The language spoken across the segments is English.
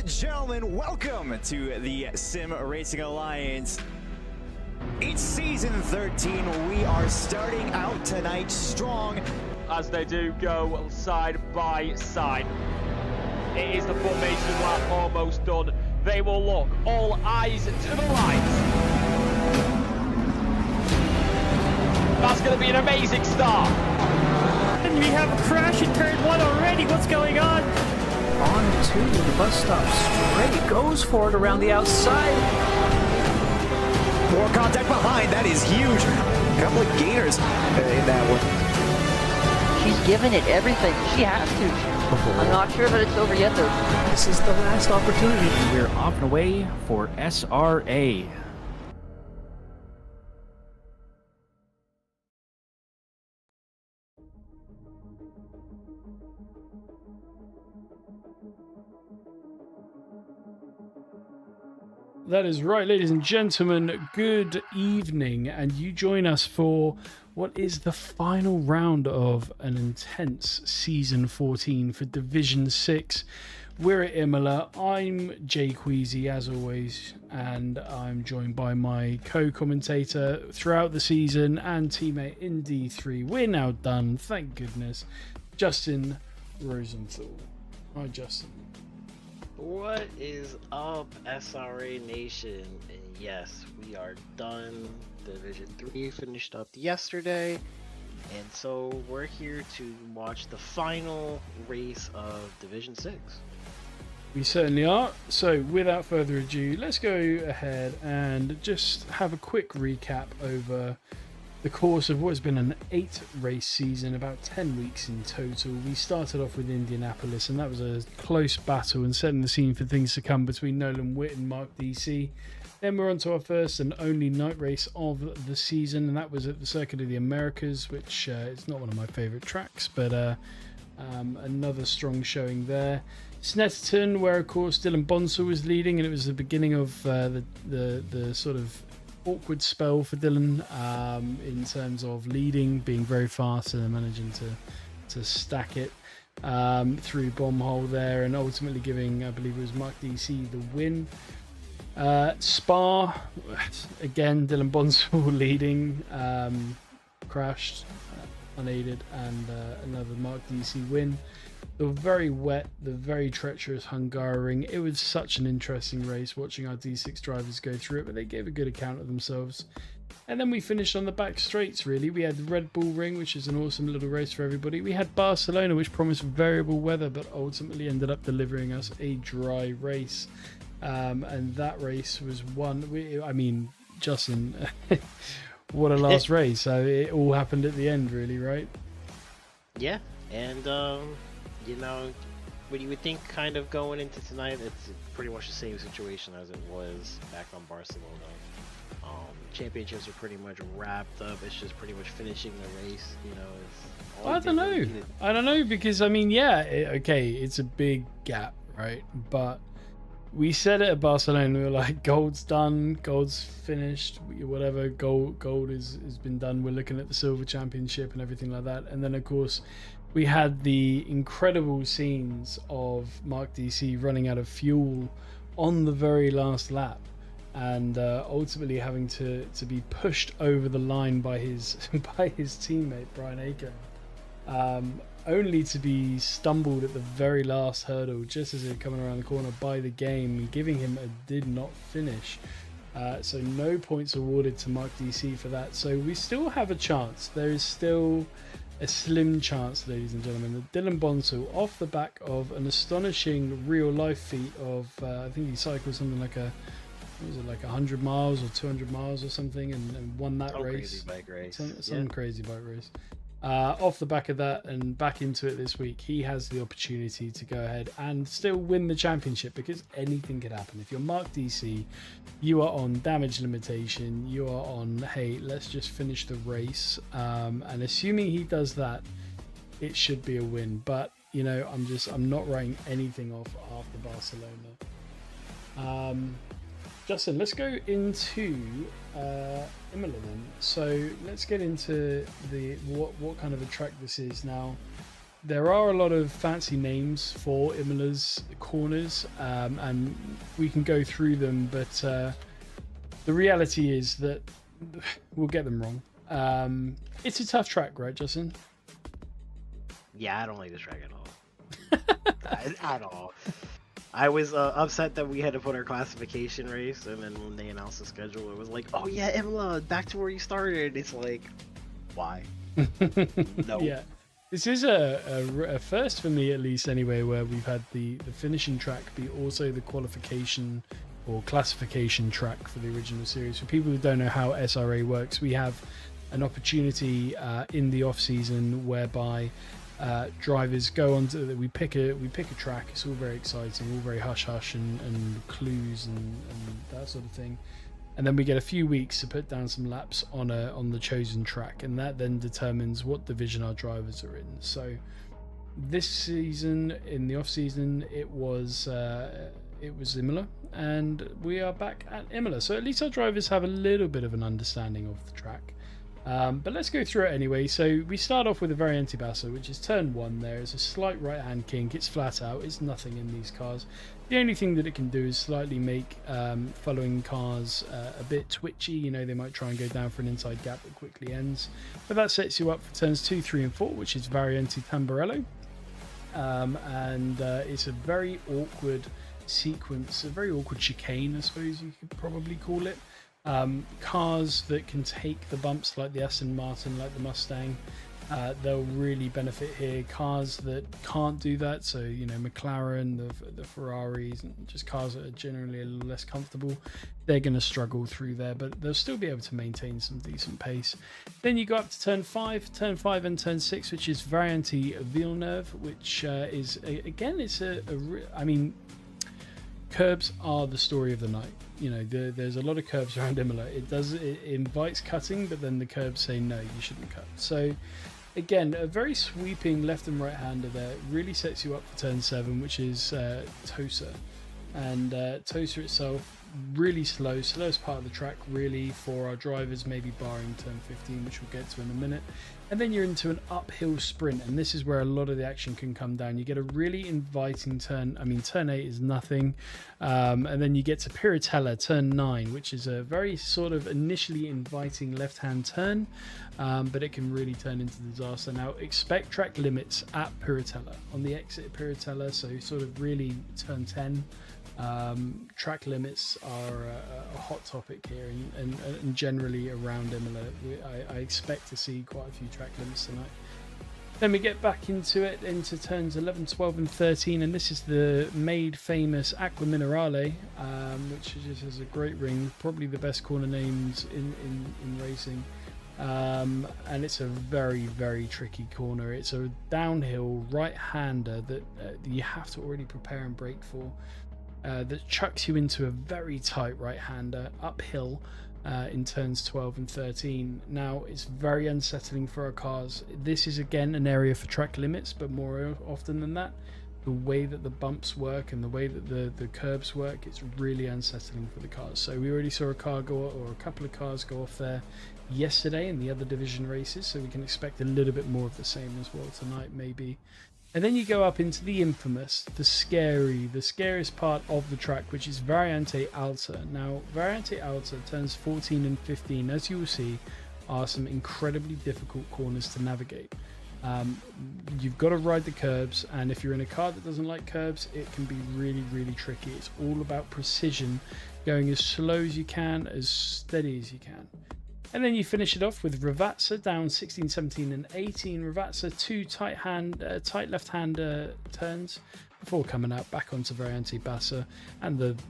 gentlemen, welcome to the Sim Racing Alliance. It's season 13. We are starting out tonight strong. As they do go side by side. It is the formation lap almost done. They will look, all eyes to the lights. That's going to be an amazing start. And we have a crash in turn 1 already. What's going on? On to the bus stop straight. Goes for it around the outside. More contact behind. That is huge. A couple of gainers in that one. She's given it everything. She has to. I'm not sure that it's over yet, though. This is the last opportunity. We're off and away for SRA. That is right, ladies and gentlemen, good evening, and you join us for what is the final round of an intense Season 14 for Division 6. We're at Imola. I'm Jay Queasy, as always, and I'm joined by my co-commentator throughout the season and teammate in D3. We're now done, thank goodness, Justin Rosenthal. Hi, Justin. What is up, SRA Nation? And yes, we are done. Division 3 finished up yesterday, and so we're here to watch the final race of Division 6. We certainly are. So without further ado, let's go ahead and just have a quick recap over the course of what has been an 8-race season, about 10 weeks in total. We started off with Indianapolis, and that was a close battle and setting the scene for things to come between Nolan Witt and Mark DC. Then we're on to our first and only night race of the season, and that was at the Circuit of the Americas, which is not one of my favourite tracks, but another strong showing there. Snetterton, where of course Dylan Bonsall was leading, and it was the beginning of the sort of awkward spell for Dylan in terms of leading, being very fast, and then managing to stack it through bomb hole there, and ultimately giving, I believe it was Mark DC, the win. Spa, again Dylan Bonsall leading, crashed unaided, and another Mark DC win. The very wet, the very treacherous Hungaroring. It was such an interesting race watching our D6 drivers go through it, but they gave a good account of themselves. And then we finished on the back straights, really. We had the Red Bull Ring, which is an awesome little race for everybody. We had Barcelona, which promised variable weather, but ultimately ended up delivering us a dry race. And that race was won. I mean, Justin, what a last race. So it all happened at the end, really, right? Yeah, and you know, what you would think kind of going into tonight, it's pretty much the same situation as it was back on Barcelona. Championships are pretty much wrapped up. It's just pretty much finishing the race, you know. It's all I don't know, because I mean, yeah, okay, it's a big gap, right? But we said it at Barcelona, we were like, gold's done, gold's finished, whatever, gold has been done. We're looking at the silver championship and everything like that. And then of course we had the incredible scenes of Mark DC running out of fuel on the very last lap, and ultimately having to be pushed over the line by his teammate Brian Aker, only to be stumbled at the very last hurdle just as it coming around the corner by the game, giving him a did not finish. So no points awarded to Mark DC for that. So we still have a chance. There is still a slim chance, ladies and gentlemen, that Dylan Bonsall, off the back of an astonishing real-life feat of, I think he cycled something like a, what was it, like 100 miles or 200 miles or something, and won that race. Crazy bike race. Some crazy bike race. Off the back of that and back into it this week, he has the opportunity to go ahead and still win the championship, because anything could happen. If you're Mark DC, you are on damage limitation, you are on, hey, let's just finish the race, and assuming he does that, it should be a win. But you know, I'm not writing anything off after Barcelona. Justin, let's go into Imola then. So let's get into the what kind of a track this is now. there are a lot of fancy names for Imola's corners, and we can go through them, but the reality is that we'll get them wrong. It's a tough track, right, Justin? Yeah, I don't like this track at all. At all. I was upset that we had to put our classification race, and then when they announced the schedule, it was like, oh yeah, Imola, back to where you started. It's like, why? No. Yeah. This is a first for me, at least, anyway, where we've had the finishing track be also the qualification or classification track for the original series. For people who don't know how SRA works, we have an opportunity in the off season whereby drivers go on to, we pick a track. It's all very exciting, all very hush hush and clues and that sort of thing, and then we get a few weeks to put down some laps on the chosen track, and that then determines what division our drivers are in. So this season, in the off season, it was Imola, and we are back at Imola, so at least our drivers have a little bit of an understanding of the track. But let's go through it anyway. So we start off with a Variante Basso, which is turn 1. There is a slight right hand kink. It's flat out. It's nothing in these cars. The only thing that it can do is slightly make following cars a bit twitchy. You know, they might try and go down for an inside gap that quickly ends. But that sets you up for turns 2, 3 and 4, which is Variante Tamburello. And it's a very awkward sequence, a very awkward chicane, I suppose you could probably call it. Cars that can take the bumps, like the Aston Martin, like the Mustang, they'll really benefit here. Cars that can't do that, so you know, McLaren, the Ferraris, and just cars that are generally a little less comfortable, they're going to struggle through there, but they'll still be able to maintain some decent pace. Then you go up to turn 5 and turn 6, which is Variante Villeneuve, which is again, it's I mean, curbs are the story of the night. You know, there's a lot of curbs around Imola. It invites cutting, but then the curbs say no, you shouldn't cut. So again, a very sweeping left and right hander there. It really sets you up for turn 7, which is Tosa. And Tosa itself, really slowest part of the track really for our drivers, maybe barring turn 15, which we'll get to in a minute. And then you're into an uphill sprint, and this is where a lot of the action can come down. You get a really inviting turn. I mean, turn 8 is nothing, and then you get to Piratella, turn 9, which is a very sort of initially inviting left-hand turn, but it can really turn into disaster. Now, expect track limits at Piratella, on the exit of Piratella, so sort of really turn 10. Track limits are a hot topic here, and generally around Imola. I expect to see quite a few track limits tonight. Then we get back into it, into turns 11, 12 and 13, and this is the made famous Acqua Minerale, which just has a great ring, probably the best corner names in racing. And it's a very, very tricky corner. It's a downhill right-hander that you have to already prepare and brake for. That chucks you into a very tight right-hander uphill in turns 12 and 13. Now, it's very unsettling for our cars. This is again an area for track limits, but more often than that, the way that the bumps work and the way that the curbs work, it's really unsettling for the cars. So we already saw a car go, or a couple of cars go off there yesterday in the other division races, so we can expect a little bit more of the same as well tonight, maybe. And then you go up into the infamous, the scariest part of the track, which is Variante Alta. Now, Variante Alta turns 14 and 15, as you will see, are some incredibly difficult corners to navigate. You've got to ride the curbs, and if you're in a car that doesn't like curbs, it can be really, really tricky. It's all about precision, going as slow as you can, as steady as you can. And then you finish it off with Ravazza down 16, 17 and 18. Ravazza, 2 tight left-hander turns before coming out back onto Variante Basso, and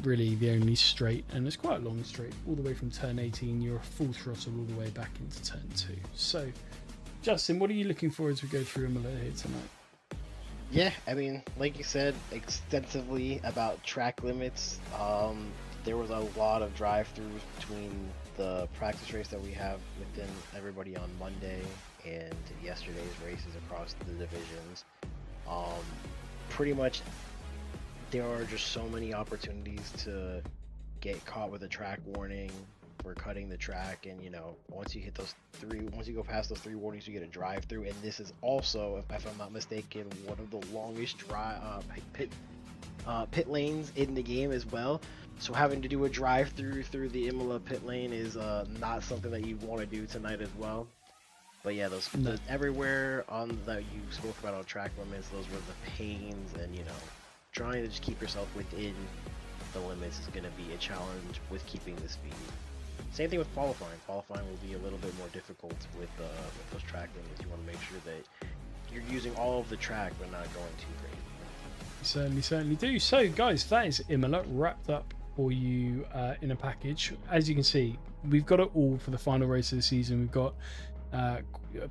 really the only straight, and it's quite a long straight, all the way from turn 18. You're full throttle all the way back into turn 2. So, Justin, what are you looking for as we go through Imola here tonight? Yeah, I mean, like you said, extensively about track limits. There was a lot of drive-throughs between the practice race that we have within everybody on Monday and yesterday's races across the divisions. Pretty much there are just so many opportunities to get caught with a track warning, for cutting the track, and once you go past those 3 warnings, you get a drive through, and this is also, if I'm not mistaken, one of the longest pit lanes in the game as well. So having to do a drive through the Imola pit lane is not something that you want to do tonight as well. But yeah, those everywhere on that you spoke about on track limits, those were the pains, and trying to just keep yourself within the limits is going to be a challenge with keeping the speed. Same thing with qualifying. Qualifying will be a little bit more difficult with those track limits. You want to make sure that you're using all of the track but not going too great. Certainly do. So guys, that is Imola wrapped up for you in a package. As you can see, we've got it all for the final race of the season. We've got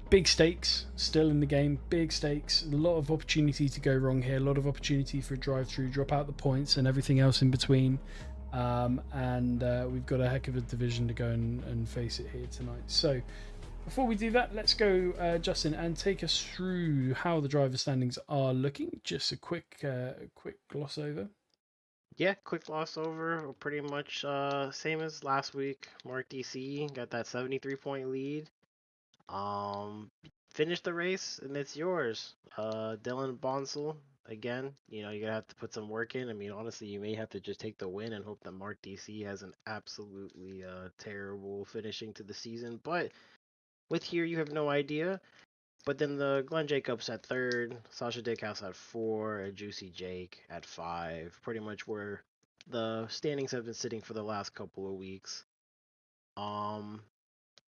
big stakes still in the game, big stakes, a lot of opportunity to go wrong here, a lot of opportunity for a drive-through, drop out the points and everything else in between. And we've got a heck of a division to go and face it here tonight. So before we do that, let's go, Justin, and take us through how the driver standings are looking. Just a quick gloss over. Yeah, quick gloss over. Pretty much same as last week. Mark DC got that 73-point lead. Finish the race and it's yours. Dylan Bonsall, again, you're gonna have to put some work in. I mean, honestly, you may have to just take the win and hope that Mark DC has an absolutely terrible finishing to the season. But with here, you have no idea. But then the Glenn Jacobs at 3rd, Sasha Dickhouse at 4, and Juicy Jake at 5. Pretty much where the standings have been sitting for the last couple of weeks.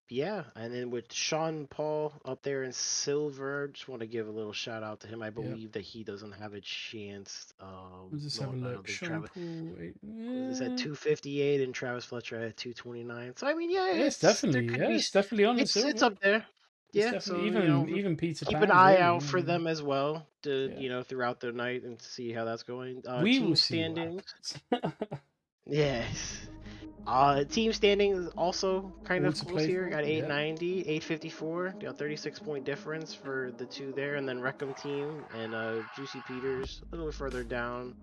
Yeah, and then with Sean Paul up there in silver, just want to give a little shout out to him. I believe that he doesn't have a chance. Let's just have a look. Sean Paul is at 258 and Travis Fletcher at 229. So I mean, yeah, it's definitely on the silver. It's up there. Yeah, so even Peter keep Pan, an eye really, out for them as well to throughout the night and see how that's going. We team will see standings. Yes. Team standings also kind of close here. Got 890, 854. Got 36-point difference for the two there, and then Reckham team and Juicy Peters a little further down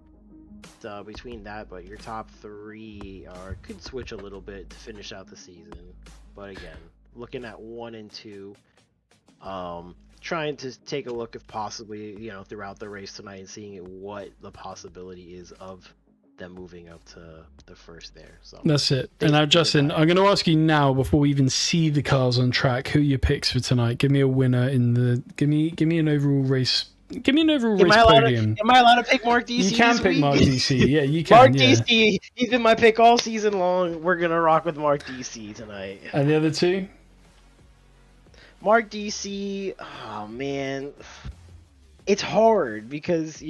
between that. But your top 3 could switch a little bit to finish out the season. But again, looking at 1 and 2. Trying to take a look if possibly, throughout the race tonight and seeing what the possibility is of them moving up to the first there. So that's it. And now, Justin, I'm going to ask you now, before we even see the cars on track, who are your picks for tonight? Give me a winner in the. Give me an overall race. Give me an overall race podium. Am I allowed to pick Mark DC? You can pick Mark DC. Yeah, you can. Mark DC. He's been my pick all season long. We're gonna rock with Mark DC tonight. And the other 2? Mark DC. Oh man. It's hard because,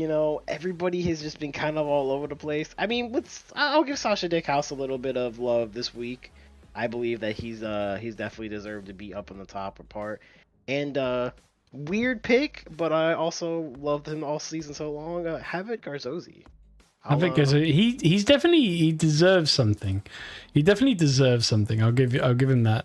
everybody has just been kind of all over the place. I mean, I'll give Sasha Dickhouse a little bit of love this week. I believe that he's definitely deserved to be up on the top part. And weird pick, but I also loved him all season so long. Havoc Garzozi. He deserves something. He definitely deserves something. I'll give him that.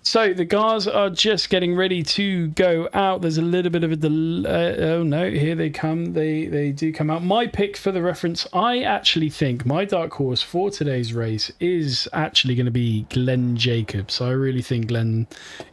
So the cars are just getting ready to go out. There's a little bit of a delay. Oh no, here they come. They do come out. My pick for the reference, I actually think my dark horse for today's race is actually going to be Glenn Jacobs. I really think Glenn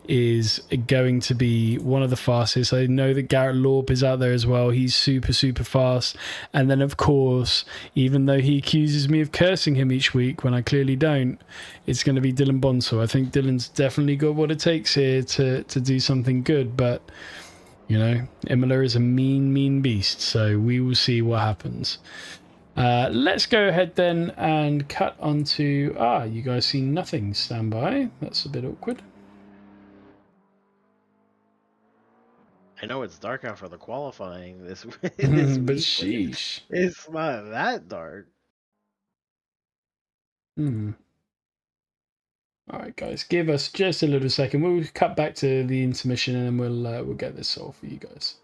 is going to be one of the fastest. I know that Garrett Lorp is out there as well. He's super, super fast. And then, of course, even though he accuses me of cursing him each week when I clearly don't, it's going to be Dylan Bonsall. I think Dylan's definitely got what it takes here to do something good. But, Imola is a mean beast. So we will see what happens. Let's go ahead then and cut onto... you guys see nothing. Stand by. That's a bit awkward. I know it's dark out for the qualifying this But week, sheesh. It's not that dark. All right, guys, give us just a little second. We'll cut back to the intermission and then we'll get this solved for you guys.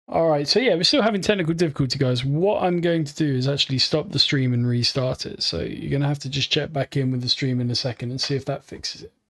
All right, so yeah, we're still having technical difficulty, guys. What I'm going to do is actually stop the stream and restart it. So you're going to have to just check back in with the stream in a second and see if that fixes it.